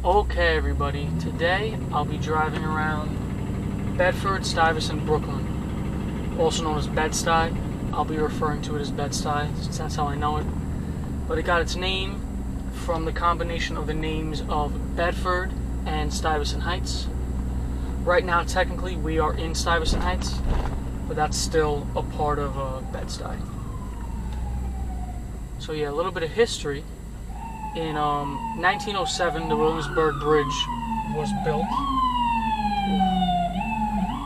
Okay, everybody, today I'll be driving around Bedford Stuyvesant Brooklyn, also known as Bed-Stuy. I'll be referring to it as Bed-Stuy, since that's how I know it. But it got its name from the combination of the names of Bedford and Stuyvesant Heights. Right now, technically, we are in Stuyvesant Heights, but that's still a part of Bed-Stuy. So yeah, a little bit of history. In 1907, the Williamsburg Bridge was built.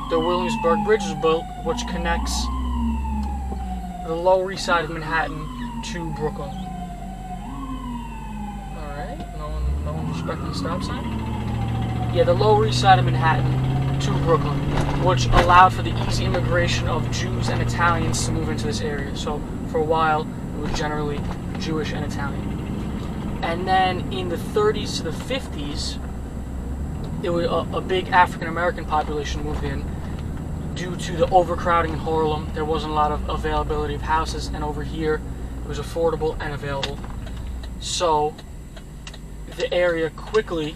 The Williamsburg Bridge was built, which connects the Lower East Side of Manhattan to Brooklyn. Alright, no one respecting the stop sign? Yeah, the Lower East Side of Manhattan to Brooklyn, which allowed for the easy immigration of Jews and Italians to move into this area. So, for a while, it was generally Jewish and Italian. And then in the 30s to the 50s, it was a big African-American population moved in. Due to the overcrowding in Harlem, there wasn't a lot of availability of houses, and over here, it was affordable and available. So, the area quickly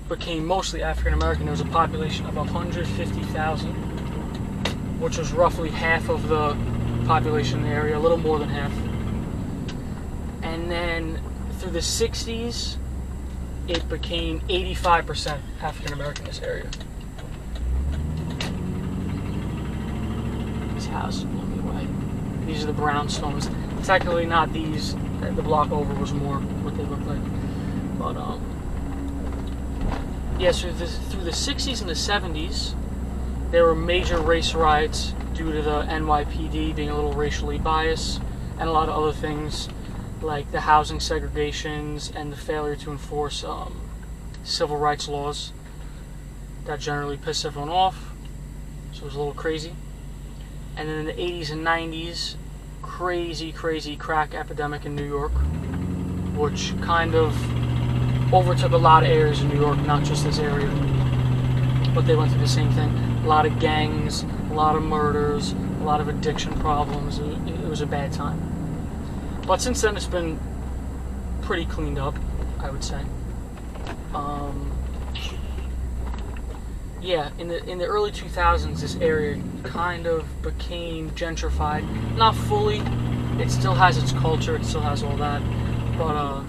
became mostly African-American. There was a population of 150,000, which was roughly half of the population in the area, a little more than half. And then through the 60s, it became 85% African American in this area. These houses blow me away. These are the brownstones. Technically not these. The block over was more what they look like. But yeah, so through the 60s and the 70s, there were major race riots due to the NYPD being a little racially biased, and a lot of other things, like the housing segregations and the failure to enforce civil rights laws. That generally pissed everyone off, so it was a little crazy. And then in the 80s and 90s, crazy crack epidemic in New York, which kind of overtook a lot of areas in New York, not just this area, but they went through the same thing. A lot of gangs, a lot of murders, a lot of addiction problems. It was a bad time. But since then, it's been pretty cleaned up, I would say. Yeah, in the early 2000s, this area kind of became gentrified. Not fully. It still has its culture. It still has all that. But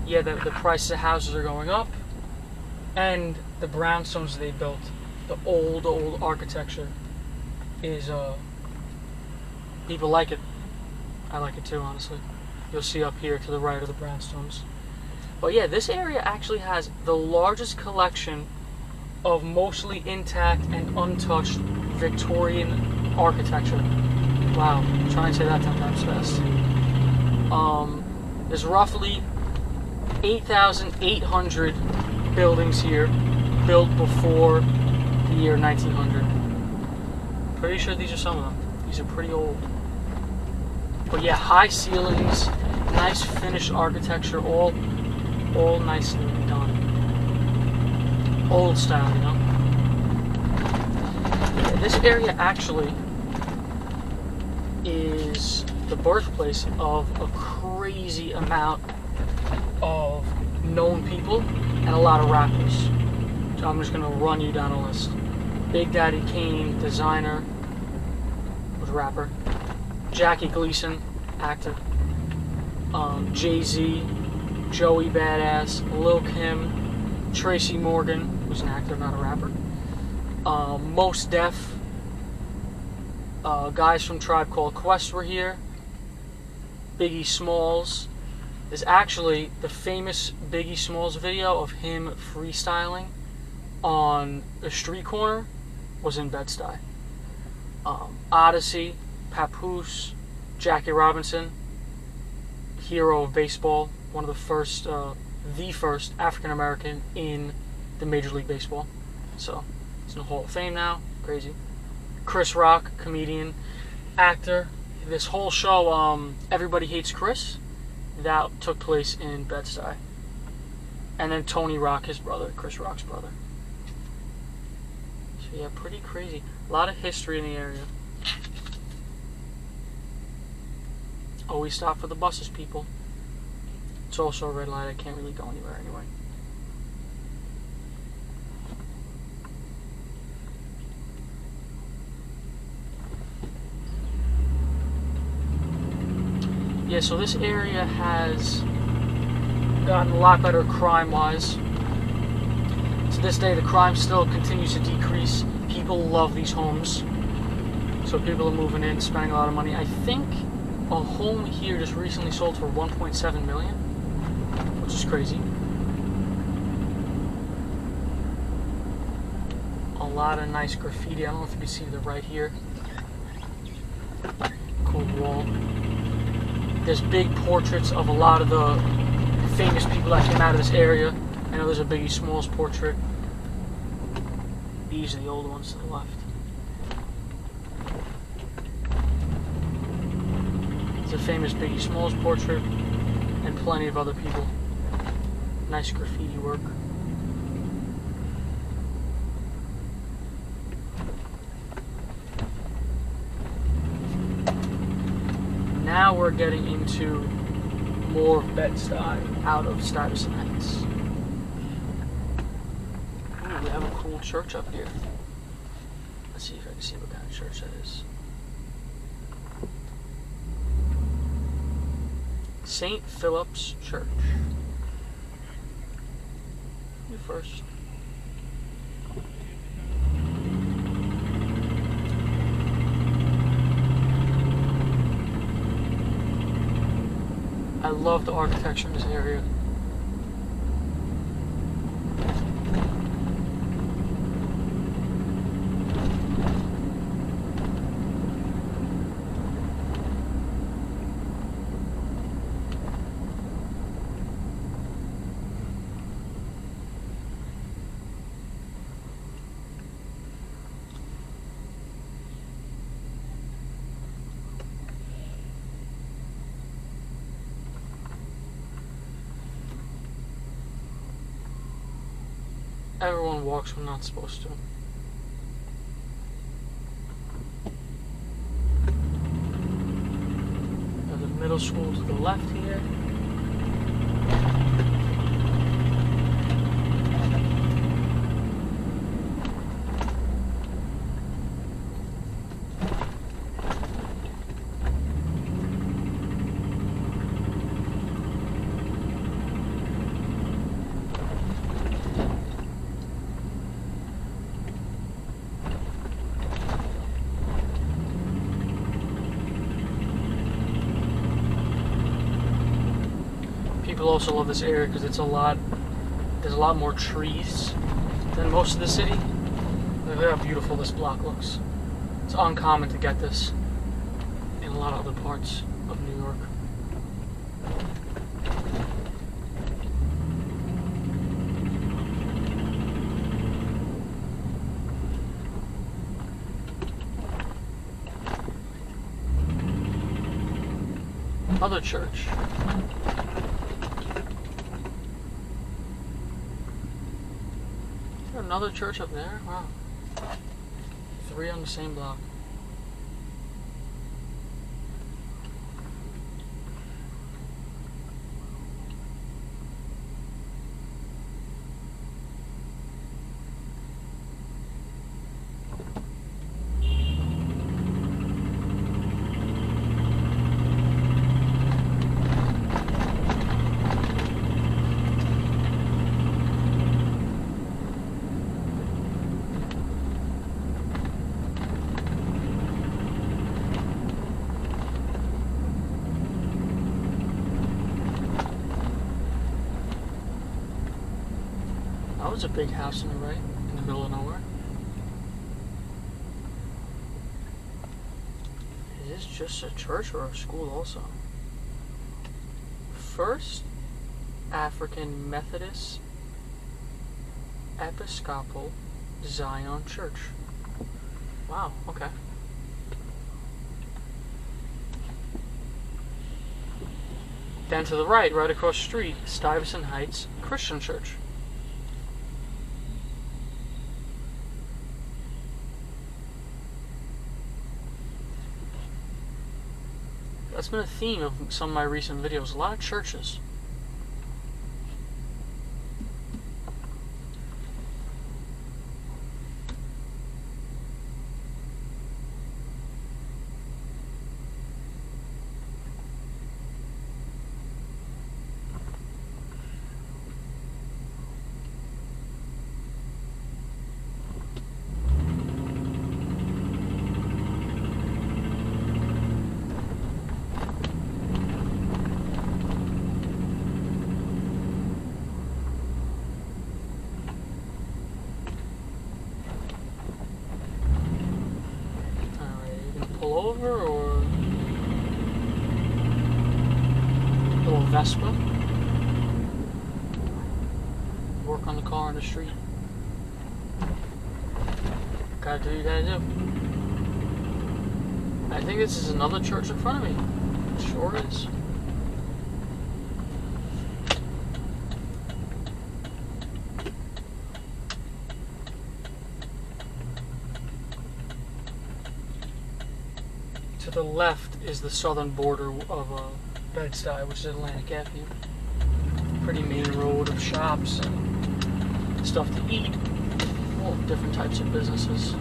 yeah, the prices of houses are going up, and the brownstones they built, the old architecture, is people like it. I like it too, honestly. You'll see up here to the right of the brownstones. But yeah, this area actually has the largest collection of mostly intact and untouched Victorian architecture. Wow, I'm trying to say that 10 times fast. There's roughly 8,800 buildings here built before the year 1900. Pretty sure these are some of them. These are pretty old. But yeah, high ceilings, nice finished architecture, all nicely done. Old style, you know? Yeah, this area actually is the birthplace of a crazy amount of known people and a lot of rappers. So I'm just going to run you down a list. Big Daddy Kane, designer, was a rapper. Jackie Gleason, actor. Jay-Z, Joey Badass, Lil Kim, Tracy Morgan, who's an actor, not a rapper. Mos Def, guys from Tribe Called Quest were here. Biggie Smalls. There's actually the famous Biggie Smalls video of him freestyling on a street corner was in Bed-Stuy. Odyssey, Papoose, Jackie Robinson, hero of baseball, one of the first African American in the Major League Baseball. So, it's in the Hall of Fame now. Crazy. Chris Rock, comedian, actor. This whole show, Everybody Hates Chris, that took place in Bed-Stuy. And then Tony Rock, his brother, Chris Rock's brother. So yeah, pretty crazy. A lot of history in the area. Always stop for the buses, people. It's also a red light. I can't really go anywhere anyway. Yeah, so this area has gotten a lot better crime-wise. To this day, the crime still continues to decrease. People love these homes. So people are moving in, spending a lot of money. I think a home here just recently sold for $1.7 million, which is crazy. A lot of nice graffiti. I don't know if you can see the right here. Cool wall. There's big portraits of a lot of the famous people that came out of this area. I know there's a Biggie Smalls portrait. These are the old ones to the left. There's a famous Biggie Smalls portrait and plenty of other people. Nice graffiti work. Now we're getting into more of Bed-Stuy out of Stuyvesant Heights. Ooh, we have a cool church up here. Let's see if I can see what kind of church that is. St. Philip's Church. You first. I love the architecture in this area. Everyone walks when not supposed to. There's a middle school to the left here. People also love this area because there's a lot more trees than most of the city. Look at how beautiful this block looks. It's uncommon to get this in a lot of other parts of New York. Another church. Another church up there? Wow. 3 on the same block. That was a big house on the right, in the middle of nowhere. Is this just a church or a school also? First African Methodist Episcopal Zion Church. Wow, okay. Then to the right across the street, Stuyvesant Heights Christian Church. That's been a theme of some of my recent videos. A lot of churches. Vespa. Work on the car on the street. Gotta do what you gotta do. I think this is another church in front of me. It sure is. To the left is the southern border of Bed-Stuy, which is Atlantic Avenue. Pretty main road of shops and stuff to eat. All different types of businesses.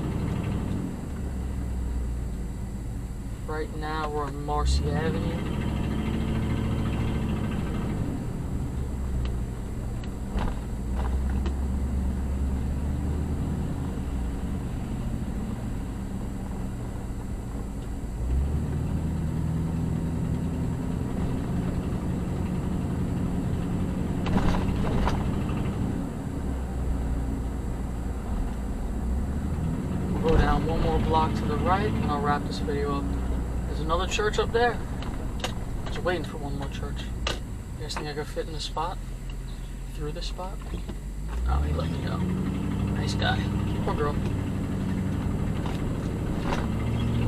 Right now we're on Marcy Avenue. Go down one more block to the right and I'll wrap this video up. There's another church up there. Just waiting for one more church. You guys think I could fit in the spot? Through this spot? Oh, he let me go. Nice guy. Or girl.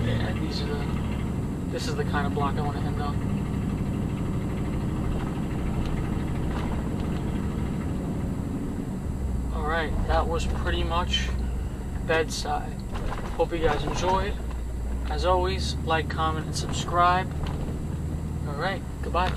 Yeah, this is the kind of block I want to end on. Alright, that was pretty much Bed-Stuy. Hope you guys enjoyed. As always, like, comment, and subscribe. Alright, goodbye.